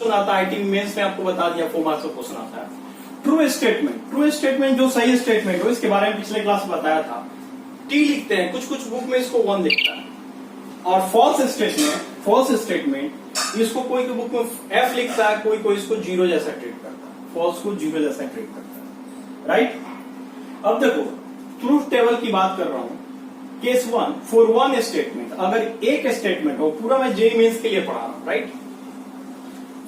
Question आता है IT mains में, आपको बता दिया 4 मार्क्स का क्वेश्चन आता है। ट्रू स्टेटमेंट जो सही स्टेटमेंट हो, इसके बारे में पिछले क्लास में बताया था। टी लिखते हैं, कुछ कुछ बुक में इसको 1 लिखता है। और फॉल्स स्टेटमेंट इसको कोई की बुक में एफ लिखता है, कोई इसको 0 जैसा ट्रीट करता है, फॉल्स को 0 जैसा ट्रीट करता है, राइट। अब देखो ट्रूथ टेबल की बात कर रहा हूं। केस 1 फॉर 1 स्टेटमेंट, अगर एक स्टेटमेंट हो, पूरा मैं जेईई मेंस के लिए पढ़ा रहा हूं, राइट।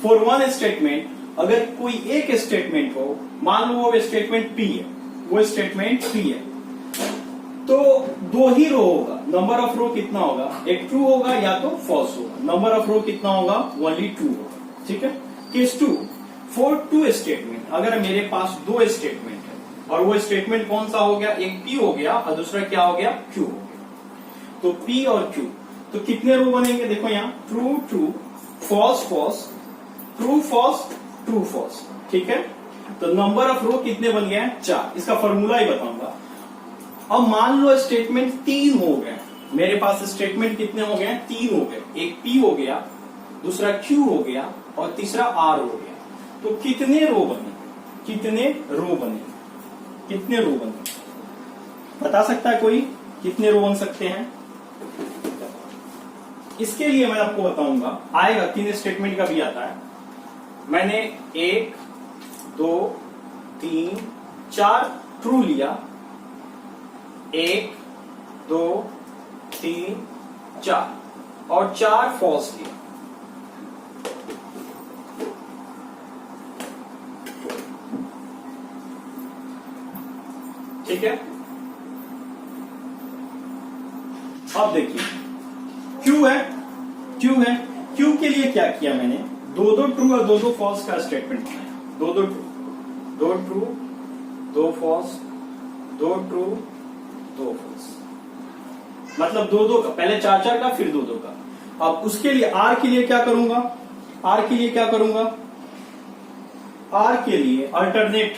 फॉर 1 स्टेटमेंट, अगर कोई एक स्टेटमेंट हो, मान लो वो स्टेटमेंट पी है, वो स्टेटमेंट पी है, तो 2 ही रो होगा। नंबर ऑफ रो कितना होगा, एक ट्रू होगा या तो फॉल्स होगा। नंबर ऑफ रो कितना होगा, ओनली 2 होगा, ठीक है। केस 2 फॉर 2 स्टेटमेंट, अगर मेरे पास 2 स्टेटमेंट है और वो स्टेटमेंट कौन सा हो गया, एक पी हो गया और दूसरा क्या हो गया, क्यू हो गया। तो पी और क्यू, तो कितने रो बनेंगे, देखो यहां true true, false false, true false, true false, ठीक है। तो नंबर ऑफ रो कितने बन गए हैं, 4। इसका फॉर्मूला ही बताऊंगा। अब मान लो स्टेटमेंट 3 हो गए, मेरे पास स्टेटमेंट कितने हो गए, 3 हो गए। एक पी हो गया, दूसरा क्यू हो गया और तीसरा आर हो गया। तो कितने रो बने, कितने रो बने, बता सकता है कोई कितने रो बन सकते हैं? इसके लिए मैं आपको बताऊंगा, आएगा 3 स्टेटमेंट का भी आता है। मैंने 1 2 3 4 ट्रू लिया, 1 2 3 4 और 4 फॉल्स लिया। ठीक है। अब देखिए क्यू है, क्यू के लिए क्या किया मैंने, 2 ट्रू और 2 फॉल्स का स्टेटमेंट बनाया। 2 ट्रू 2 फॉल्स, 2 ट्रू 2 फॉल्स, मतलब 2 का, पहले 4 का फिर 2 का। अब उसके लिए आर के लिए क्या करूंगा, आर के लिए alternate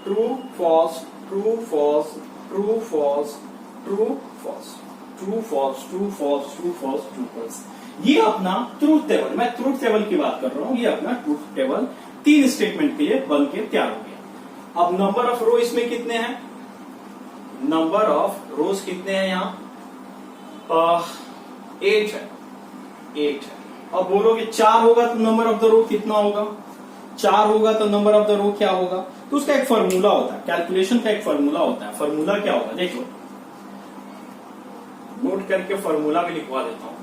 true false, true false, true false, true false, true false, true false, true false, true false. ये अपना ट्रूथ टेबल, मैं ट्रूथ टेबल की बात कर रहा हूं। ये अपना ट्रूथ टेबल 3 स्टेटमेंट के लिए बन के तैयार हो गया। अब नंबर ऑफ रो इसमें कितने हैं, नंबर ऑफ रोज कितने हैं यहां, 8 है, 8 है। अब बोलोगे 4 होगा तो नंबर ऑफ द रो कितना होगा, 4 होगा तो नंबर ऑफ द रो क्या होगा। तो उसका एक फॉर्मूला होता है, कैलकुलेशन का एक फॉर्मूला होता है। फॉर्मूला क्या होगा, देख लो, नोट करके फॉर्मूला भी लिखवा देता हूं।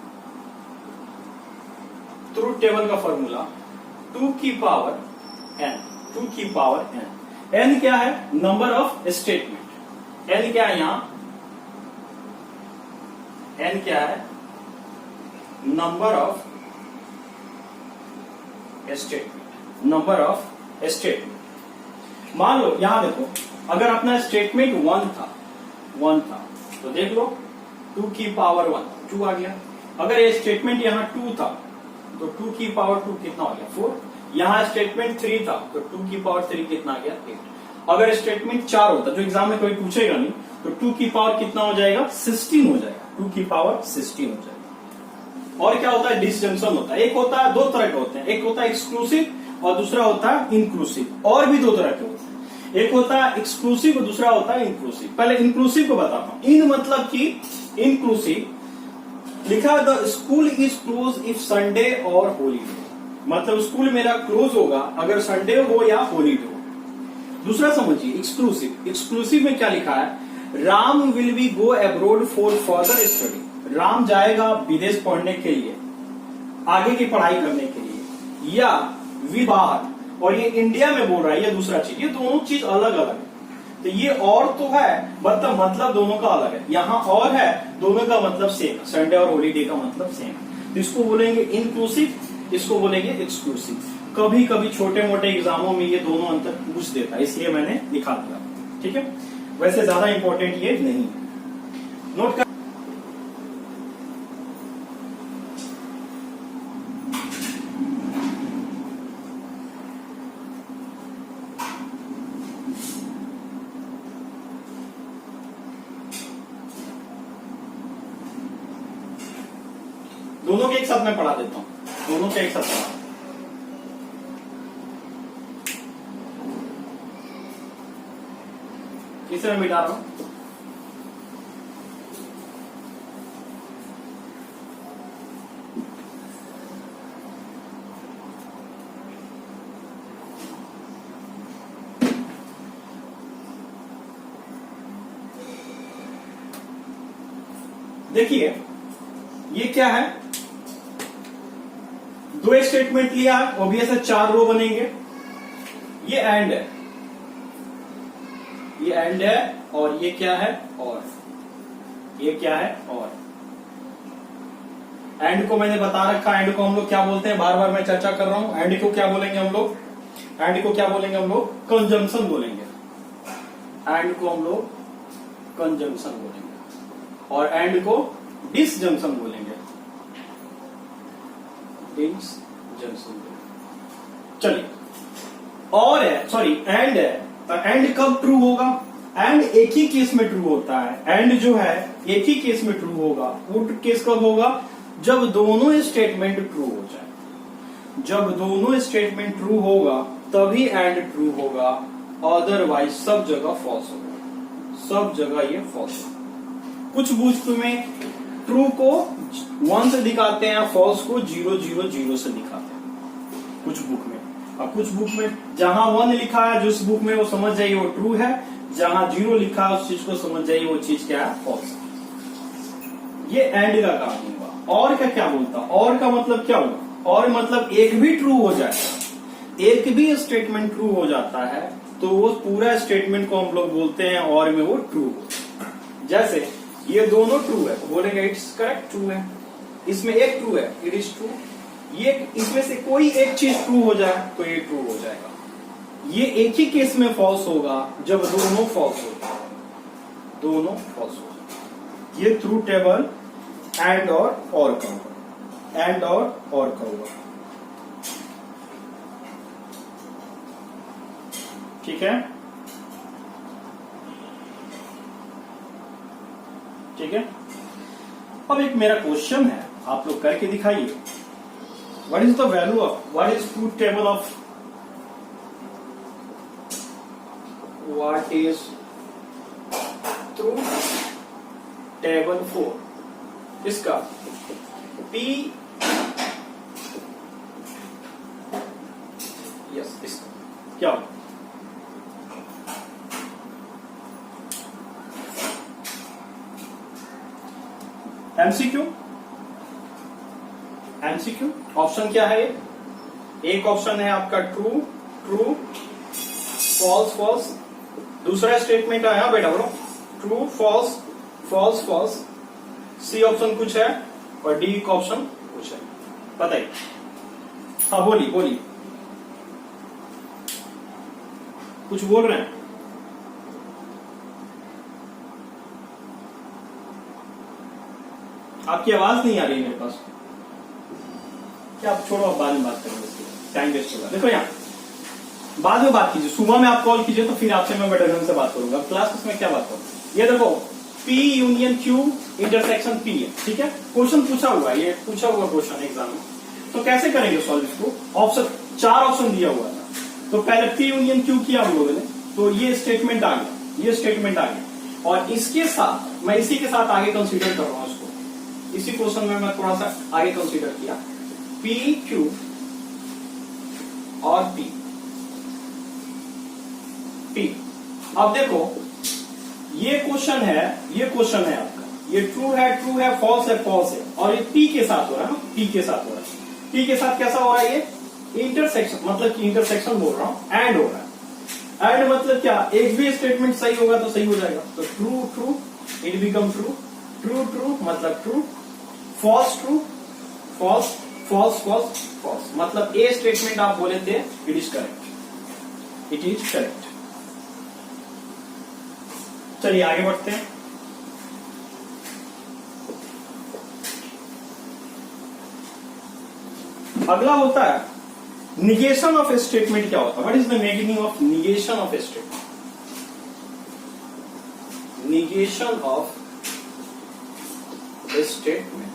ट्रूथ टेबल का फॉर्मूला 2 की पावर n, 2 की पावर n। n क्या है, नंबर ऑफ स्टेटमेंट। n क्या है यहां, n क्या है, number of statement, number of statement. मान लो यहां देखो, अगर अपना स्टेटमेंट 1 था तो देख लो 2 की पावर 1, 2 आ गया। अगर ये स्टेटमेंट यहां 2 था तो 2 की पावर 2 कितना हो गया, 4। यहां स्टेटमेंट 3 था तो 2 की पावर 3 कितना आ गया, 8। अगर स्टेटमेंट 4 होता, जो एग्जाम में कोई पूछेगा नहीं, तो 2 की पावर कितना हो जाएगा, 16 हो जाएगा। 2 की पावर 16 हो जाएगा। और क्या होता है, डिसजंक्शन होता है। एक होता है, 2 तरह के होते हैं, एक होता है एक्सक्लूसिव और दूसरा होता है इंक्लूसिव। और भी 2 तरह के होते हैं, एक होता है एक्सक्लूसिव और दूसरा होता है इंक्लूसिव। पहले इंक्लूसिव को बताता हूं। इन मतलब कि इंक्लूसिव लिखा, the school is close if Sunday और हॉलीडे, मतलब स्कूल मेरा क्लोज होगा अगर संडे हो या हॉलीडे हो। दूसरा समझिए एक्सक्लूसिव। एक्सक्लूसिव में क्या लिखा है, Ram will be go abroad for further study, Ram जाएगा विदेश पढ़ने के लिए, आगे की पढ़ाई करने के लिए, या वी बाहर, और ये इंडिया में बोल रहा है, ये दूसरा चीज। ये दोनों चीज अलग अलग है। तो ये और तो है, मतलब दोनों का अलग है। यहां और है, दोनों का मतलब सेम है, संडे और हॉलीडे का मतलब सेम है। तो इसको बोलेंगे इंक्लूसिव, इसको बोलेंगे एक्सक्लूसिव। कभी कभी छोटे मोटे एग्जामों में ये दोनों अंतर पूछ देता है, इसलिए मैंने लिखा दिया, ठीक है। वैसे ज्यादा इंपॉर्टेंट ये नहीं है, नोट कर। दोनों के एक साथ मैं पढ़ा देता हूं, दोनों के एक साथ पढ़ा। इसे मैं मिटा रहा हूं। देखिए ये क्या है, दो स्टेटमेंट लिया, ऑब्वियस है 4 रो बनेंगे। ये एंड है, ये एंड है, और ये क्या है, और ये क्या है, और एंड को मैंने बता रखा। एंड को हम लोग क्या बोलते हैं, बार बार मैं चर्चा कर रहा हूं। एंड को क्या बोलेंगे हम लोग, एंड को क्या बोलेंगे हम लोग, कंजंक्शन बोलेंगे। एंड को हम लोग कंजंक्शन बोलेंगे, और एंड को डिसजंक्शन बोलेंगे, डिसजंक्शन बोलेंगे। चलिए, और है, सॉरी एंड है, एंड कब ट्रू होगा, एंड एक ही केस में ट्रू होता है। एंड जो है एक ही केस में ट्रू होगा। वो केस कब होगा, जब दोनों स्टेटमेंट ट्रू हो जाए। जब दोनों स्टेटमेंट ट्रू होगा तभी एंड ट्रू होगा, अदरवाइज सब जगह फॉल्स होगा, सब जगह ये फॉल्स होगा। कुछ बुक्स में ट्रू को 1 से दिखाते हैं, फॉल्स को 0 0 0 से दिखाते हैं कुछ बुक में। और कुछ बुक में जहां 1 लिखा है, जिस बुक में वो समझ जाइए वो ट्रू है, जहां 0 लिखा है उस चीज को समझ जाइए वो चीज क्या है, फॉल्स। ये एंड का काम हुआ। और का क्या बोलता, और का मतलब क्या हुआ, और मतलब एक भी ट्रू हो जाए, एक भी स्टेटमेंट ट्रू हो जाता है तो वो पूरा स्टेटमेंट को हम लोग बोलते हैं और में वो ट्रू हो। जैसे ये दोनों ट्रू है तो बोलेंगे इट्स करेक्ट, ट्रू है। इसमें एक ट्रू है, इट इज ट्रू। ये इसमें से कोई एक चीज ट्रू हो जाए तो ये ट्रू हो जाएगा। ये एक ही केस में फॉल्स होगा, जब दोनों फॉल्स हो जाए, दोनों फॉल्स हो जाए। ये ट्रू टेबल एंड और का होगा, एंड और का होगा। ठीक है, ठीक है। अब एक मेरा क्वेश्चन है, आप लोग करके दिखाइए। What is the value of, what is truth table of, what is truth table for इसका P, यस, इसका क्या होगा, एमसीक्यू। एमसीक्यू ऑप्शन क्या है, एक ऑप्शन है आपका ट्रू ट्रू, फॉल्स फॉल्स। दूसरा स्टेटमेंट आया बेटा बोलो, true false false false. C option कुछ है और डी का ऑप्शन कुछ है, बताइए। हाँ बोलिए बोलिए, कुछ बोल रहे हैं। आपकी आवाज नहीं आ रही है मेरे पास। क्या आप छोड़ो, आप बाद में बात करेंगे, टाइम वेस्ट होगा। देखो यहाँ बाद में बात कीजिए, सुबह में आप कॉल कीजिए तो फिर आपसे मैं बेटर ढंग से बात करूंगा। क्लास में क्या बात करूँ, ये देखो P union Q intersection P है, ठीक है। क्वेश्चन पूछा हुआ है, ये पूछा हुआ क्वेश्चन एग्जाम में, तो कैसे करेंगे सॉल्व इसको। ऑप्शन 4 ऑप्शन दिया हुआ था, तो पहले P यूनियन Q किया हम लोगों ने, तो ये स्टेटमेंट आ गया, ये स्टेटमेंट आ गया। और इसके साथ मैं इसी के साथ आगे कंसीडर कर रहा हूँ इसको, इसी क्वेश्चन में मैं थोड़ा सा आगे कंसीडर किया, P Q और P। अब देखो ये क्वेश्चन है, ये क्वेश्चन है आपका, ये ट्रू है फॉल्स है फॉल्स है, और ये P के साथ हो रहा है ना, P के साथ हो रहा है। P के साथ कैसा हो रहा है, ये इंटरसेक्शन, मतलब कि इंटरसेक्शन बोल रहा हूं, एंड हो रहा है। एंड मतलब क्या, एक भी स्टेटमेंट सही होगा तो सही हो जाएगा, तो true true it become true, true true मतलब true, false true, false false false false, मतलब ए स्टेटमेंट आप बोले थे it is correct, it is correct. चलिए आगे बढ़ते हैं। अगला होता है निगेशन ऑफ ए स्टेटमेंट। क्या होता है, what is the meaning of negation of A statement. Negation of A statement,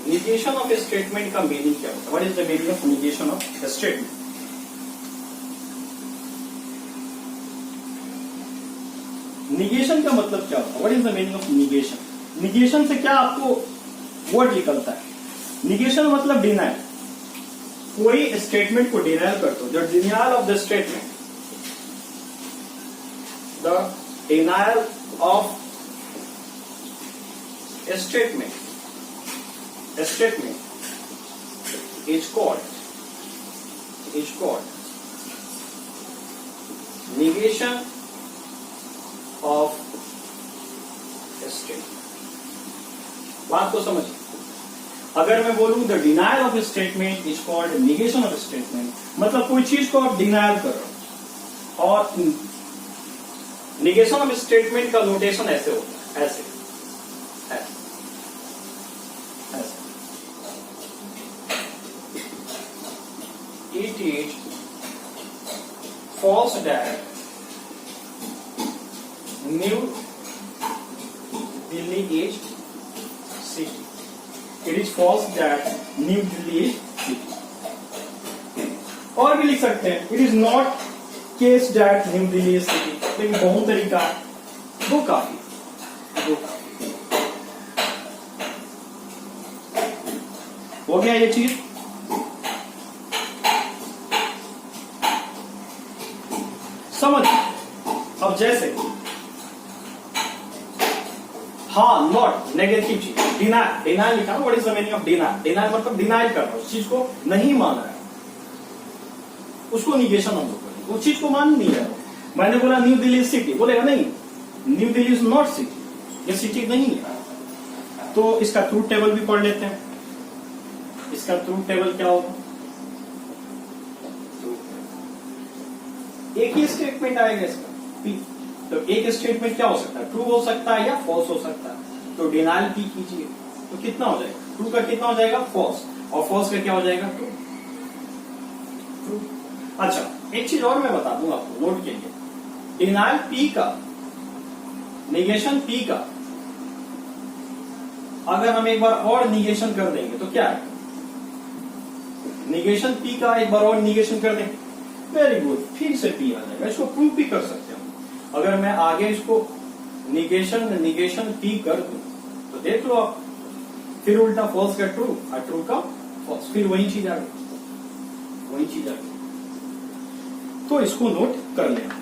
negation of A statement का मीनिंग क्या होता है, what is the meaning of negation of A statement. Negation का मतलब क्या होता है? What is the meaning of negation? Negation से क्या आपको वर्ड निकलता है? निगेशन मतलब डिनायल। कोई स्टेटमेंट को डिनायल कर दो, the denial of the statement, the denial of a statement is called negation of a statement। बात को समझिए, अगर मैं बोलूं the denial of A statement is called negation of A statement, मतलब कोई चीज को आप डिनायल कर रहे हो। और निगेशन ऑफ स्टेटमेंट का नोटेशन ऐसे होता है, ऐसे it is false that New Delhi is city. It is false that New Delhi is city. और भी लिख सकते हैं, it is not case that New Delhi is city। लेकिन बहुत तरीका है, दो काफी। हो गया ये चीज। समझ। अब जैसे हाँ नॉट नेगेटिव चीज, डिनायल, डिनायल लिखा ना, what is the meaning of denial? Denial मतलब डिनायल कर रहा है, उस चीज को नहीं मान रहा है, उसको निगेशन हम लोग बोलेंगे। उस चीज को मान नहीं रहा है। मैंने बोला न्यू दिल्ली सिटी, बोलेगा नहीं, new Delhi is not city, ये सिटी नहीं है। तो इसका ट्रूथ टेबल भी पढ़ लेते हैं। इसका ट्रूथ टेबल क्या होगा? एक ही स्टेटमेंट आएगा इसका पी। तो एक स्टेटमेंट क्या हो सकता है? ट्रू हो सकता है या फॉल्स हो सकता है। तो डिनायल पी कीजिए तो कितना हो जाएगा? ट्रू का कितना हो जाएगा? फॉल्स। और फॉल्स का क्या हो जाएगा? ट्रू। ट्रू। अच्छा, एक चीज और मैं बता दूं आपको नोट के लिए, डिनायल पी का, निगेशन पी का, अगर हम एक बार और निगेशन कर देंगे तो क्या है? निगेशन पी का एक बार और निगेशन कर देंगे, वेरी गुड, फिर से पी आ जाएगा। इसको प्रूव भी कर सकते हैं। अगर मैं आगे इसको निगेशन पी कर दूं तो देख लो आप, फिर उल्टा फॉल्स का ट्रू और ट्रू का फॉल्स, फिर वही चीज आ गई, वही चीज आ गई। तो इसको नोट कर लेना।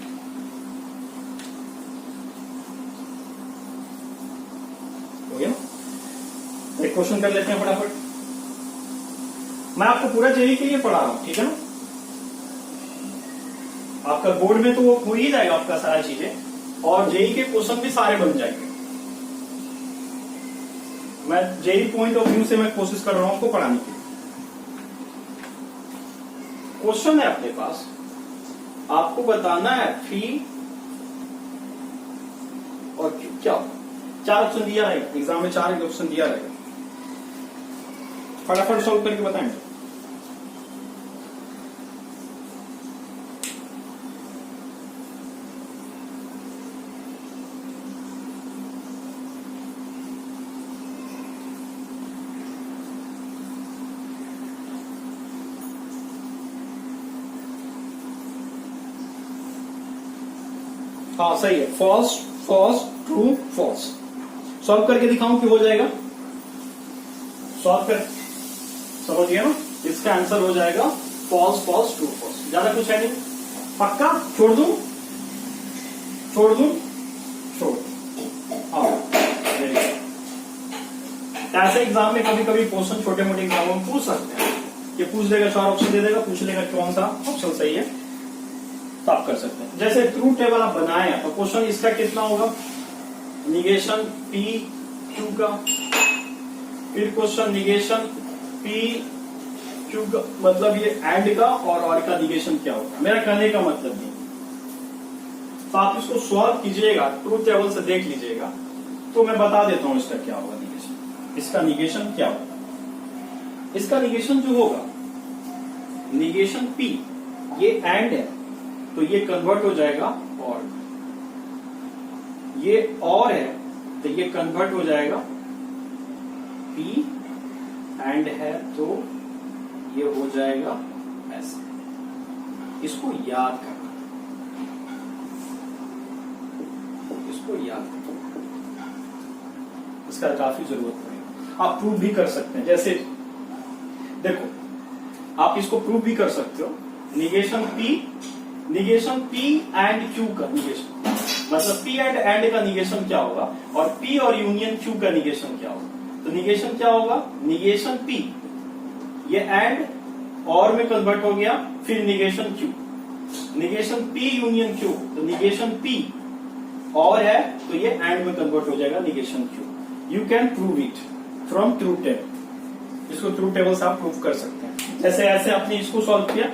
हो गया? एक क्वेश्चन कर लेते हैं फटाफट। मैं आपको पूरा जेई के लिए पढ़ा रहा हूं, ठीक है ना? आपका बोर्ड में तो वो हो ही जाएगा आपका सारा चीजें, और जेई के क्वेश्चन भी सारे बन जाएंगे। मैं जेई पॉइंट ऑफ व्यू से मैं कोशिश कर रहा हूं आपको पढ़ाने की। क्वेश्चन है अपने पास, आपको बताना है फी और क्यू क्या होगा। 4 ऑप्शन दिया रहेगा एग्जाम में, 4 ऑप्शन दिया रहेगा, फटाफट सॉल्व करके बताएंगे। हाँ सही है, false false true false. Solve करके दिखाऊं कि हो जाएगा? सॉल्व कर, समझ गया ना? इसका आंसर हो जाएगा फॉल्स फॉल्स ट्रू फॉल्स। ज्यादा कुछ है नहीं, पक्का? छोड़ दूं? छोड़ दूं? छोड़। हाँ वेरी गुड। ऐसे एग्जाम में कभी कभी क्वेश्चन छोटे मोटे एग्जामों में पूछ सकते हैं, ये पूछ देगा 4 ऑप्शन दे देगा, पूछ लेगा कौन सा ऑप्शन सही है, तो आप कर सकते हैं। जैसे ट्रू टेबल आप बनाए तो क्वेश्चन इसका कितना होगा? निगेशन पी क्यू का, फिर क्वेश्चन निगेशन पी क्यू का, मतलब ये एंड का, और का निगेशन क्या होगा, मेरा कहने का मतलब ये। तो आप इसको सॉल्व कीजिएगा, ट्रू टेबल से देख लीजिएगा, तो मैं बता देता हूं इसका क्या होगा निगेशन। इसका निगेशन क्या होगा? इसका निगेशन जो होगा, निगेशन पी, ये एंड है तो ये कन्वर्ट हो जाएगा और, ये और है तो ये कन्वर्ट हो जाएगा पी, एंड है तो ये हो जाएगा ऐसा। इसको याद करना, इसको को याद रखो, इसका काफी जरूरत पड़ेगा। आप प्रूव भी कर सकते हैं, जैसे देखो आप इसको प्रूव भी कर सकते हो, निगेशन पी एंड क्यू का निगेशन, मतलब पी एंड का निगेशन क्या होगा और पी और यूनियन क्यू का निगेशन क्या होगा। तो निगेशन क्या होगा, निगेशन पी, ये एंड और में कन्वर्ट हो गया, फिर negation Q, negation P union Q, तो निगेशन पी और है तो ये एंड में कन्वर्ट हो जाएगा negation Q. You can prove it from truth table, इसको ट्रूथ टेबल से आप प्रूव कर सकते हैं। जैसे ऐसे आपने इसको सॉल्व किया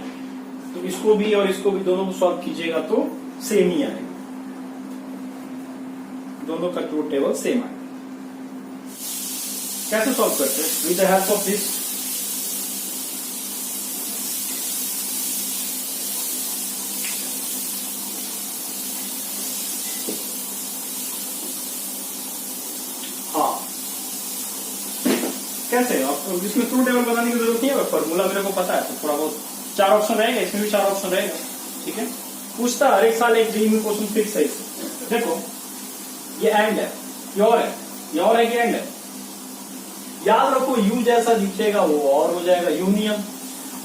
तो इसको भी और इसको भी दोनों को सॉल्व कीजिएगा तो सेम ही आएगा, दोनों का ट्रूथ टेबल सेम आएगा। कैसे सॉल्व करते हैं, with the help of this, कैसे आप इसमें ट्रूथ टेबल बनाने की जरूरत नहीं है, फॉर्मूला मेरे को पता है, तो थोड़ा बहुत 4 ऑप्शन रहेगा, इसमें भी 4 ऑप्शन रहेगा, ठीक है। पूछता हर एक साल एक जेईई में क्वेश्चन फिक्स है। देखो ये एंड है, ये और है, ये और है कि एंड है, याद रखो यू जैसा दिखेगा वो और हो जाएगा यूनियन,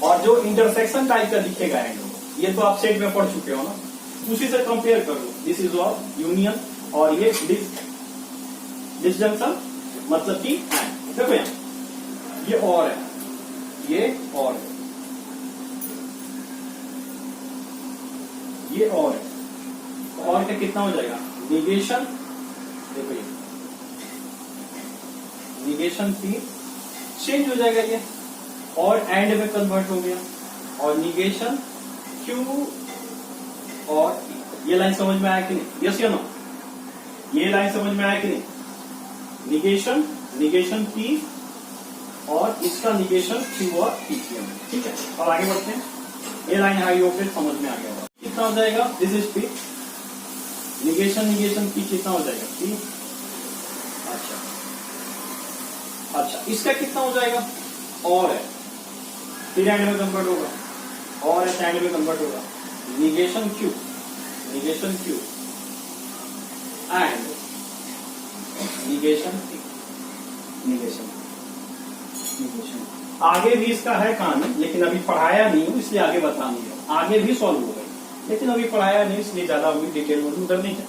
और जो इंटरसेक्शन टाइप का दिखेगा एंड हो, ये तो आप सेट में पढ़ चुके हो ना, उसी से कंपेयर कर लो, दिस इज ऑफ यूनियन और ये डिसजंक्शन मतलब कि एंड। देखो यहाँ ये और है, ये और है, ये और है, और क्या कितना हो जाएगा, निगेशन, देखो ये निगेशन पी चेंज हो जाएगा ये और एंड में कन्वर्ट हो गया, और निगेशन क्यू और पी। ये लाइन समझ में आया कि नहीं, यस या नो, ये लाइन समझ में आया कि नहीं, निगेशन पी और इसका निगेशन क्यू और पी, ठीक है। अब आगे बढ़ते हैं, ये लाइन हाई ओपरेट समझ में आ गया, कितना हो जाएगा, this is P, negation P कितना हो जाएगा, पी, अच्छा इसका कितना हो जाएगा, और है, फिर एंड में कन्वर्ट होगा, और है एंड में कन्वर्ट होगा, निगेशन क्यू एंड निगेशन आगे भी इसका है कहानी, लेकिन अभी पढ़ाया नहीं हूं इसलिए आगे बता नहीं रहा, आगे भी सॉल्व हो गई लेकिन अभी पढ़ाया नहीं इसलिए ज्यादा अभी डिटेल में उधर नहीं है।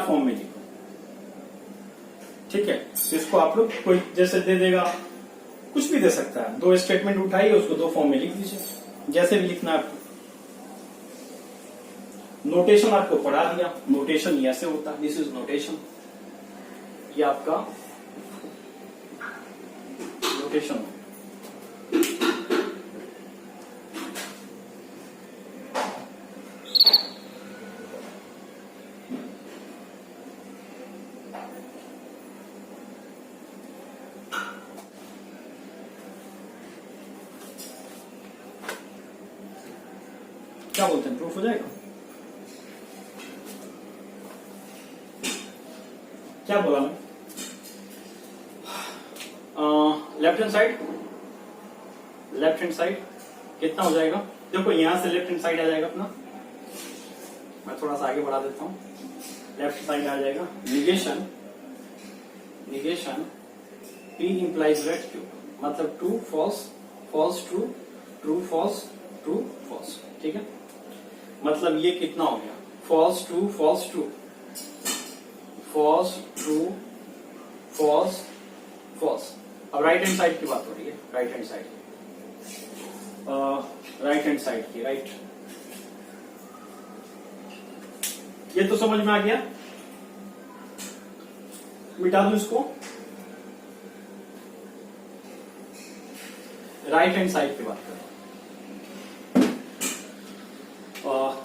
फॉर्म में लिखो, ठीक है। इसको आप लोग कोई जैसे दे देगा, कुछ भी दे सकता है, 2 स्टेटमेंट उठाइए उसको 2 फॉर्म में लिख दीजिए, जैसे भी लिखना आपको। नोटेशन आपको पढ़ा दिया, नोटेशन ऐसे होता है, दिस इज नोटेशन, ये आपका नोटेशन। क्या बोलते हैं, प्रूफ हो जाएगा, क्या बोला मैं, लेफ्ट हैंड साइड कितना हो जाएगा, देखो यहां से लेफ्ट हैंड साइड आ जाएगा अपना, मैं थोड़ा सा आगे बढ़ा देता हूं, लेफ्ट साइड आ जाएगा, negation P implies that Q, मतलब true false false true, true false true false, ठीक है। मतलब ये कितना हो गया, false true false true, false true false false. अब राइट हैंड साइड की बात हो रही है, राइट हैंड साइड की, राइट, ये तो समझ में आ गया, मिटा दूं इसको, राइट हैंड साइड की बात करें,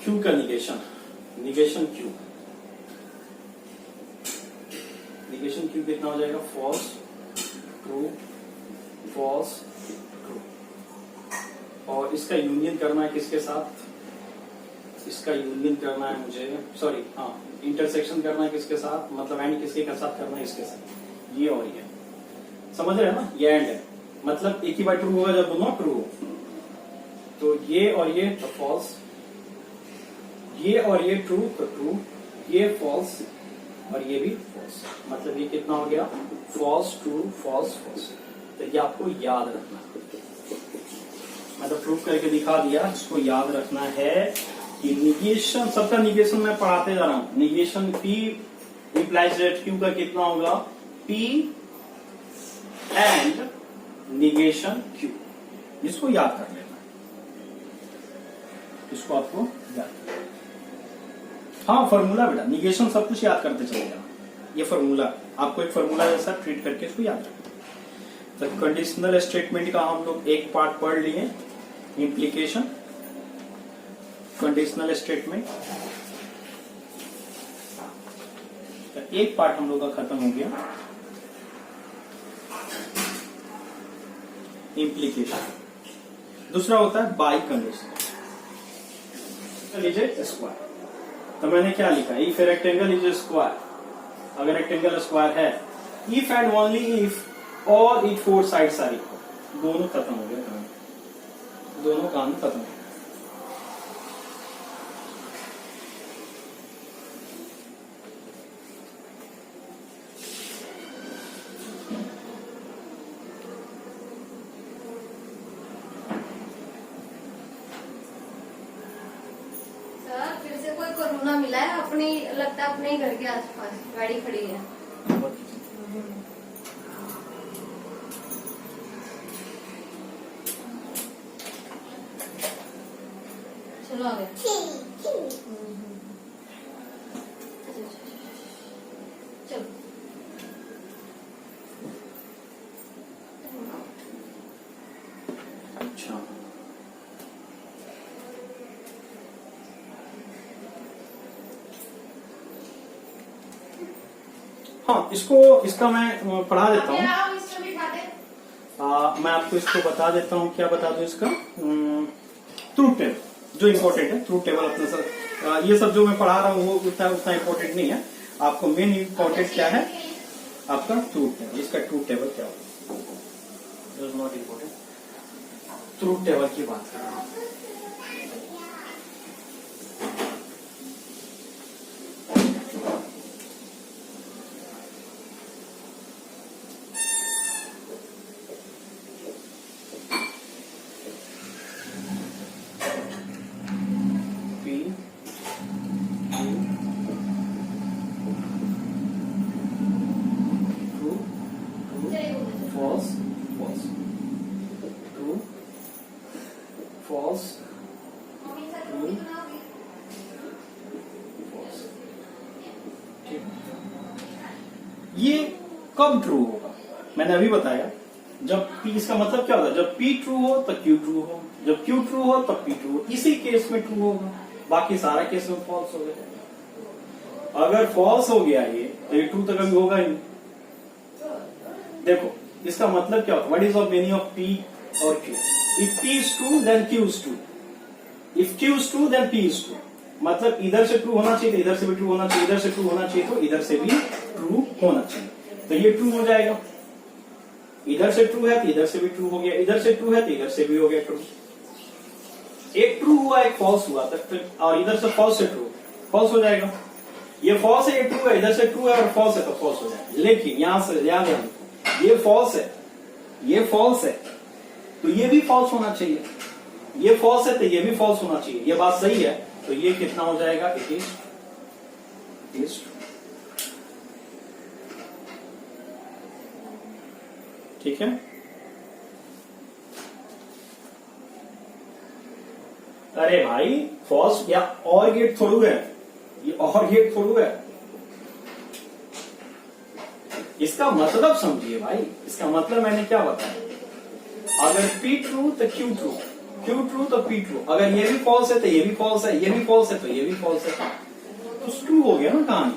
क्यू का निगेशन क्यू कितना हो जाएगा, फॉल्स ट्रू फॉल्स ट्रू, और इसका यूनियन करना है किसके साथ, इसका यूनियन करना है मुझे, सॉरी हाँ, इंटरसेक्शन करना है किसके साथ, मतलब एंड किसके साथ करना है, इसके साथ, ये और ये, समझ रहे हैं ना, ये एंड है, मतलब एक ही बार ट्रू होगा जब दोनों ट्रू हो। तो ये और ये तो फॉल्स, ये और ये ट्रू तो ट्रू, ये फॉल्स और ये भी फॉल्स, मतलब ये कितना हो गया, फॉल्स ट्रू फॉल्स फॉल्स। तो ये आपको याद रखना, मैं तो प्रूफ करके दिखा दिया, इसको याद रखना है कि निगेशन, सबका निगेशन मैं पढ़ाते जा रहा हूं। Negation P implies that Q का कितना होगा, P एंड निगेशन Q, इसको याद कर लेना, इसको आपको याद करना। हाँ फॉर्मूला बेटा, निगेशन सब कुछ याद करते चले जाना, ये फॉर्मूला आपको एक फॉर्मूला जैसा ट्रीट करके इसको याद रखना। तो कंडीशनल स्टेटमेंट का हम लोग एक पार्ट पढ़ लिए, इंप्लीकेशन, कंडीशनल स्टेटमेंट, एक पार्ट हम लोग का खत्म हो गया, इंप्लीकेशन। दूसरा होता है बाई कंडीशन। लीजिए स्क्वायर, तो मैंने क्या लिखा, if a rectangle is a square, अगर रेक्टेंगल स्क्वायर है, इफ एंड ओनली इफ और it four sides are equal, दोनों खत्म हो गया कहानी, दोनों कहानी खत्म हो गया। सर फिर से कोई कोरोना मिला है, अपनी लगता है अपने ही घर के आसपास गाड़ी खड़ी है। चलो आगे। चलो अच्छा हाँ, इसका मैं पढ़ा देता हूँ, मैं आपको इसको बता देता हूँ, क्या बता दूं इसका, ट्रूथ टेबल जो इम्पोर्टेंट है, ट्रूथ टेबल अपने सर, ये सब जो मैं पढ़ा रहा हूँ वो उतना इम्पोर्टेंट नहीं है, आपको मेन इम्पोर्टेंट क्या है, आपका ट्रूथ टेबल, इसका ट्रूथ टेबल क्या होगा, नॉट इम्पोर्टेंट, ट्रूथ टेबल की बात कर रहा हूँ। False, false, true, false, true, false। ठीक, ये कब ट्रू होगा, मैंने अभी बताया, जब P, इसका मतलब क्या होता है, जब P ट्रू हो तो Q ट्रू हो, जब Q ट्रू हो तब P ट्रू हो, इसी केस में ट्रू होगा, बाकी सारा केस में फॉल्स हो गया। अगर फॉल्स हो गया ये, तो ये ट्रू तो कभी होगा ही नहीं। देखो इसका मतलब क्या होता है, what is the meaning of P और Q, if P is true then Q is true, if Q is true then P is true, मतलब इधर से ट्रू होना चाहिए तो इधर से भी ट्रू होना चाहिए, इधर से ट्रू होना चाहिए तो इधर से भी ट्रू होना चाहिए, तो ये ट्रू हो जाएगा। इधर से ट्रू है तो इधर से भी ट्रू हो गया, इधर से ट्रू है तो इधर से भी हो गया ट्रू, एक ट्रू हुआ एक फॉल्स हुआ, और इधर से फॉल्स से ट्रू, फॉल्स हो जाएगा। ये फॉल्स है, ये ट्रू है, इधर से ट्रू है और फॉल्स है तो फॉल्स हो जाएगा। लेकिन यहां से याद रखना, ये फॉल्स है, ये फॉल्स है तो ये भी फॉल्स होना चाहिए, ये फॉल्स है तो ये भी फॉल्स होना चाहिए, ये बात सही है, तो ये कितना हो जाएगा, इट इज ठीक है। अरे भाई फॉल्स या और गेट थोड़ू है, ये और गेट थोड़ू है, इसका मतलब समझिए भाई, इसका मतलब मैंने क्या बताया, अगर P ट्रू तो Q ट्रू, Q ट्रू तो P ट्रू, अगर ये भी फॉल्स है तो ये भी फॉल्स है, ये भी फॉल्स है तो ये भी फॉल्स है, तो ट्रू हो गया ना कहानी।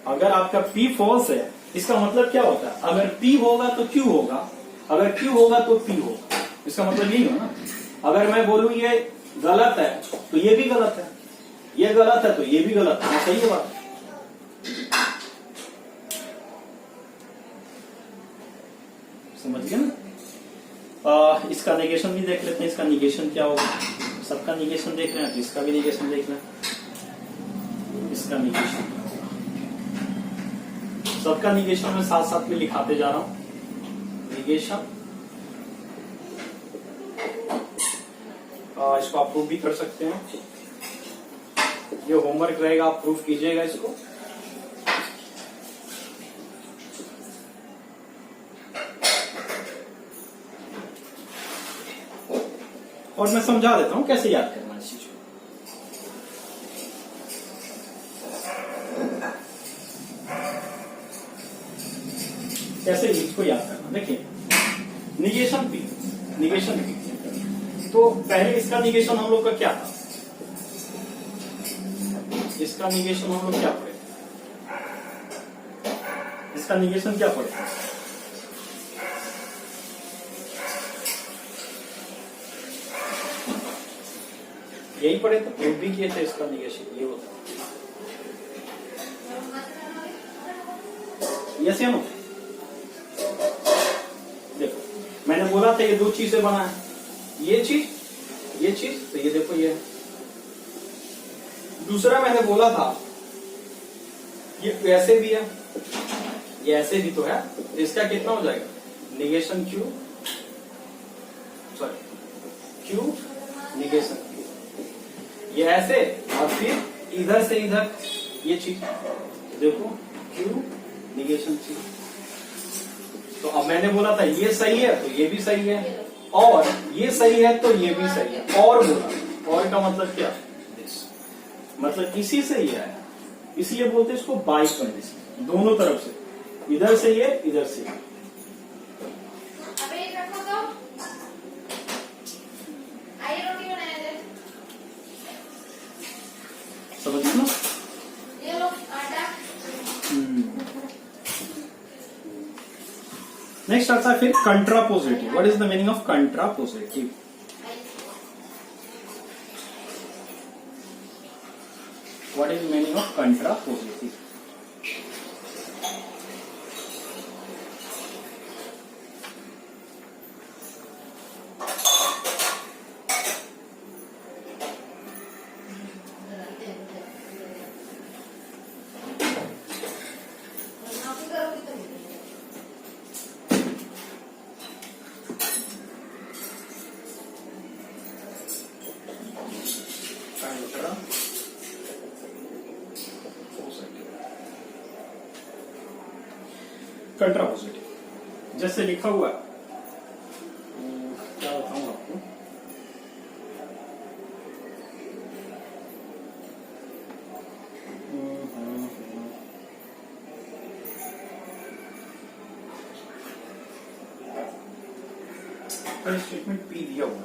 अगर आपका P फॉल्स है, इसका मतलब क्या होता है, अगर P होगा तो Q होगा, अगर Q होगा तो P होगा, इसका मतलब यही हो ना। अगर मैं बोलूं गलत है तो ये भी गलत है, ये गलत है तो ये भी गलत है, सही है बात। समझ गए ना? इसका निगेशन भी देख लेते हैं, इसका निगेशन क्या होगा। सबका निगेशन देख रहे हैं तो इसका भी निगेशन देख लें। इसका निगेशन क्या होगा, सबका निगेशन में साथ साथ में लिखाते जा रहा हूं। निगेशन इसको आप प्रूफ भी कर सकते हैं, ये होमवर्क रहेगा, आप प्रूफ कीजिएगा इसको। और मैं समझा देता हूं कैसे याद करना है इस चीज को। कैसे इसको याद करना, देखिए निगेशन पी, निगेशन पी। तो पहले इसका निगेशन हम लोग का क्या था, इसका निगेशन हम लोग क्या पढ़े, इसका निगेशन क्या पढ़े, यही पढ़े तो प्रूफ भी किए थे इसका निगेशन ये होता। यस या नो? देखो मैंने बोला था ये दो चीजें बना है, ये चीज तो ये देखो ये। दूसरा मैंने बोला था ये ऐसे भी है, ये ऐसे भी तो है, इसका कितना हो जाएगा negation Q, sorry Q negation Q, ये ऐसे और फिर इधर से इधर ये चीज देखो क्यू निगेशन चीज। तो अब मैंने बोला था ये सही है तो ये भी सही है, और ये सही है तो ये भी सही है, और बोला, और का मतलब क्या, मतलब इसी से ही आया, इसलिए बोलते हैं इसको बाई कंडीशन, दोनों तरफ से, इधर से ये इधर से ये। समझ लो ये लो आटा। नेक्स्ट आता है फिर contrapositive. What is the meaning of contrapositive? What is meaning of contrapositive? Contrapositive जैसे लिखा हुआ है, क्या बताऊं आपको, स्टेटमेंट पी दिया हुआ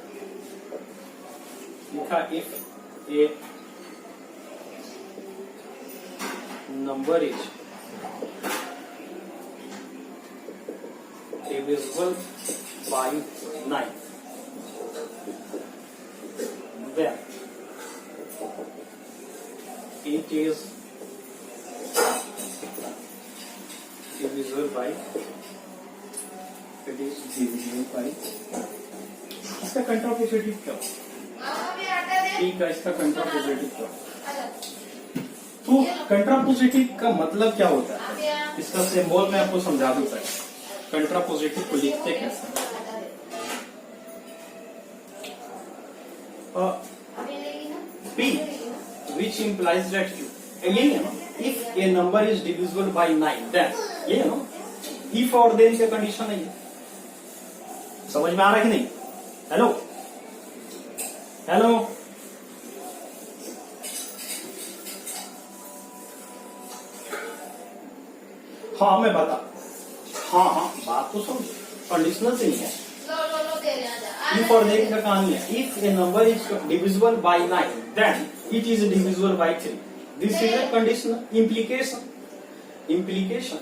लिखा, if a number is divisible by 9, then it is divisible by, इसका कंट्रापोजिटिव क्या, ठीक है, इसका कंट्रापोजिटिव क्या, तो कंट्रापोजिटिव का मतलब क्या होता है, इसका सिंबल मैं आपको समझा दूं। कंट्रापोजिटिव को लिखते कैसे, P which implies that Q, यही है ना, if a number is divisible by 9 then, ये है ना, if और then का कंडीशन है ये, समझ में आ रहा है कि नहीं? हेलो हेलो, हाँ मैं बता, हाँ बात तो समझो, कंडीशनल से नहीं है, इफ और देन का कहानी है, if a number is divisible by 9 then it is divisible by 3, this is a conditional implication.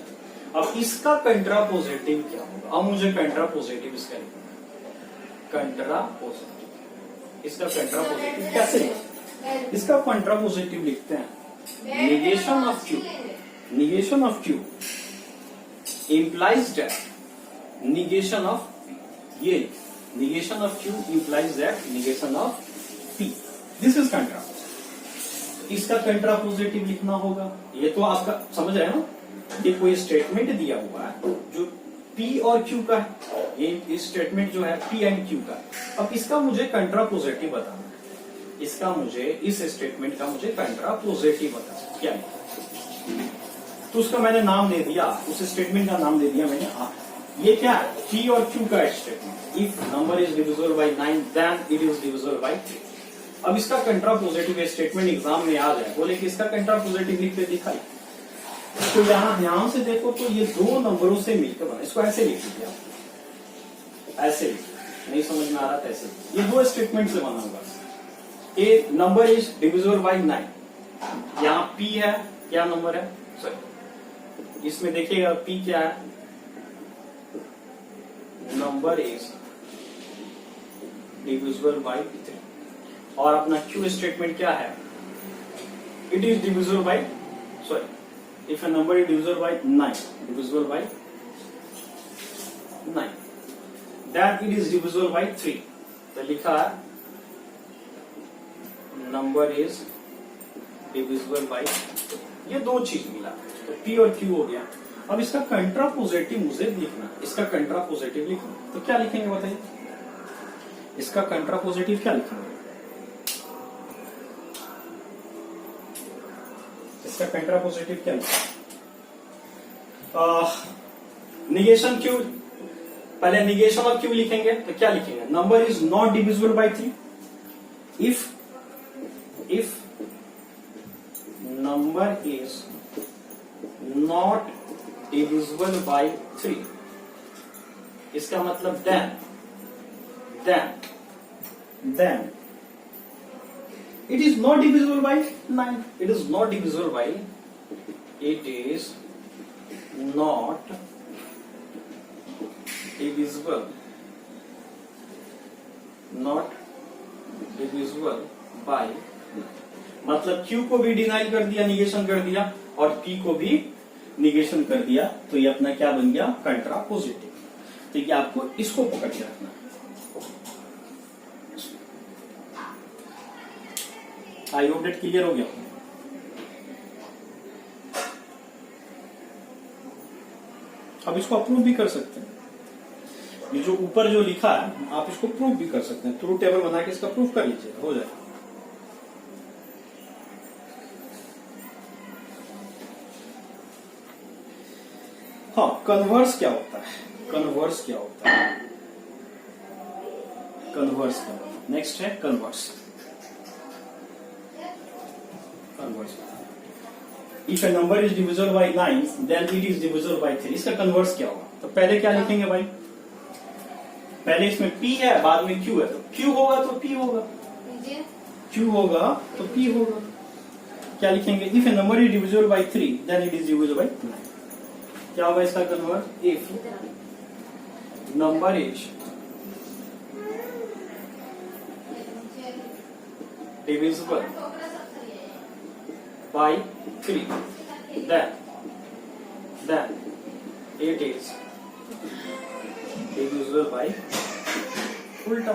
अब इसका कंट्रापोजिटिव क्या होगा, अब मुझे कंट्रापोजिटिव इसका लिखना है, कंट्रापोजिटिव इसका कंट्रापोजिटिव कैसे लिखें? इसका कंट्रापोजिटिव लिखते हैं negation of Q, negation of Q implies that negation of P. ये negation of Q implies that negation of P. This is contrapositive. इसका कंट्रापोजिटिव लिखना होगा। ये तो आपका समझ रहे हो कि कोई स्टेटमेंट दिया हुआ है जो P और Q का है, ये स्टेटमेंट जो है P एंड Q का। अब इसका मुझे कंट्रापोजिटिव बताना है, इसका मुझे इस स्टेटमेंट का मुझे कंट्रापोजिटिव बताना क्या है। तो उसका मैंने नाम दे दिया, उस स्टेटमेंट का नाम दे दिया मैंने R। ये क्या है? P और Q का statement. If number is divisible by 9 then it is divisible by 3। अब इसका कंट्रापोजिटिव स्टेटमेंट एग्जाम में आ जाए, बोले कि इसका कंट्रापोजिटिव लिख के दिखाई। तो यहां ध्यान से देखो तो ये दो नंबरों से मिलकर बना, इसको ऐसे लिख लीजिए आप, ऐसे लिखिए, नहीं समझ में आ रहा था ऐसे। ये दो स्टेटमेंट से बना हुआ। ए नंबर इज डिविजिबल बाय 9, यहाँ P है, क्या नंबर है, सॉरी इसमें देखिएगा P क्या है, नंबर इज डिविजिबल बाय 3। और अपना Q स्टेटमेंट क्या है, it is divisible bye, sorry if a number is divisible by 9, divisible by 9 that it is divisible by 3। तो लिखा है नंबर इज डिविजिबल बाय, ये दो चीज मिला, तो P और Q हो गया। अब इसका कंट्रापोजिटिव मुझे लिखना, इसका कंट्रापोजिटिव लिखना, तो क्या लिखेंगे बताइए, इसका कंट्रापोजिटिव क्या लिखेंगे, इसका कंट्रापोजिटिव क्या लिखेंगे? निगेशन Q, पहले निगेशन ऑफ Q लिखेंगे, तो क्या लिखेंगे, number is not divisible by 3 if number is not divisible by 3। इसका मतलब then it is not divisible by 9, it is not divisible by, it is not divisible, not divisible by, मतलब Q को भी deny कर दिया, negation कर दिया, और P को भी निगेशन कर दिया, तो ये अपना क्या बन गया, कंट्रापोजिटिव। तो ये आपको इसको पकड़ के रखना है। आई होप डेट क्लियर हो गया। अब इसको अप्रूव भी कर सकते हैं, ये जो ऊपर जो लिखा है आप इसको प्रूव भी कर सकते हैं, ट्रूथ टेबल बना के इसका प्रूव कर लीजिए, हो जाएगा। हाँ, कन्वर्स क्या होता है, कन्वर्स क्या होता है, कन्वर्स क्या होता है, नेक्स्ट है converse. Converse, if a number is divisible by 9 then it is divisible by 3। इसका कन्वर्स क्या होगा, तो पहले क्या लिखेंगे भाई, पहले इसमें P है, बाद में Q है, तो Q होगा तो P होगा, Q होगा तो P होगा। क्या लिखेंगे, if a number is divisible by 3 then it is divisible by 9। क्या होगा इसका converse, if number is divisible by 3 then it is divisible by, उल्टा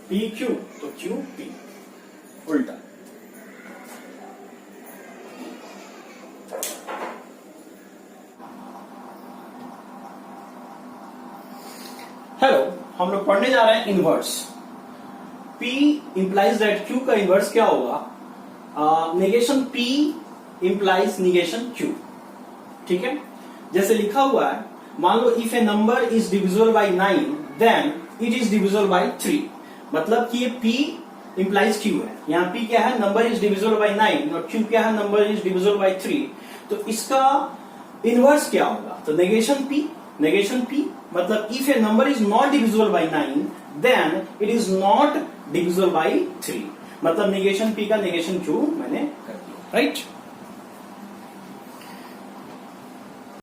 PQ तो QP, उल्टा। हेलो, हम लोग पढ़ने जा रहे हैं inverse. P implies that Q का इनवर्स क्या होगा, negation P implies negation Q। ठीक है, जैसे लिखा हुआ है, मान लो if a number is divisible by 9 then it is divisible by 3, मतलब कि ये P इंप्लाइज Q है। यहाँ P क्या है, नंबर इज डिविजिबल बाय 9, और Q क्या है, नंबर इज डिविजिबल बाय 3। तो इसका इनवर्स क्या होगा, तो नेगेशन P, नेगेशन P मतलब if a number is not divisible by 9 then it is not divisible by 3, मतलब नेगेशन P का नेगेशन Q मैंने कर दिया, राइट।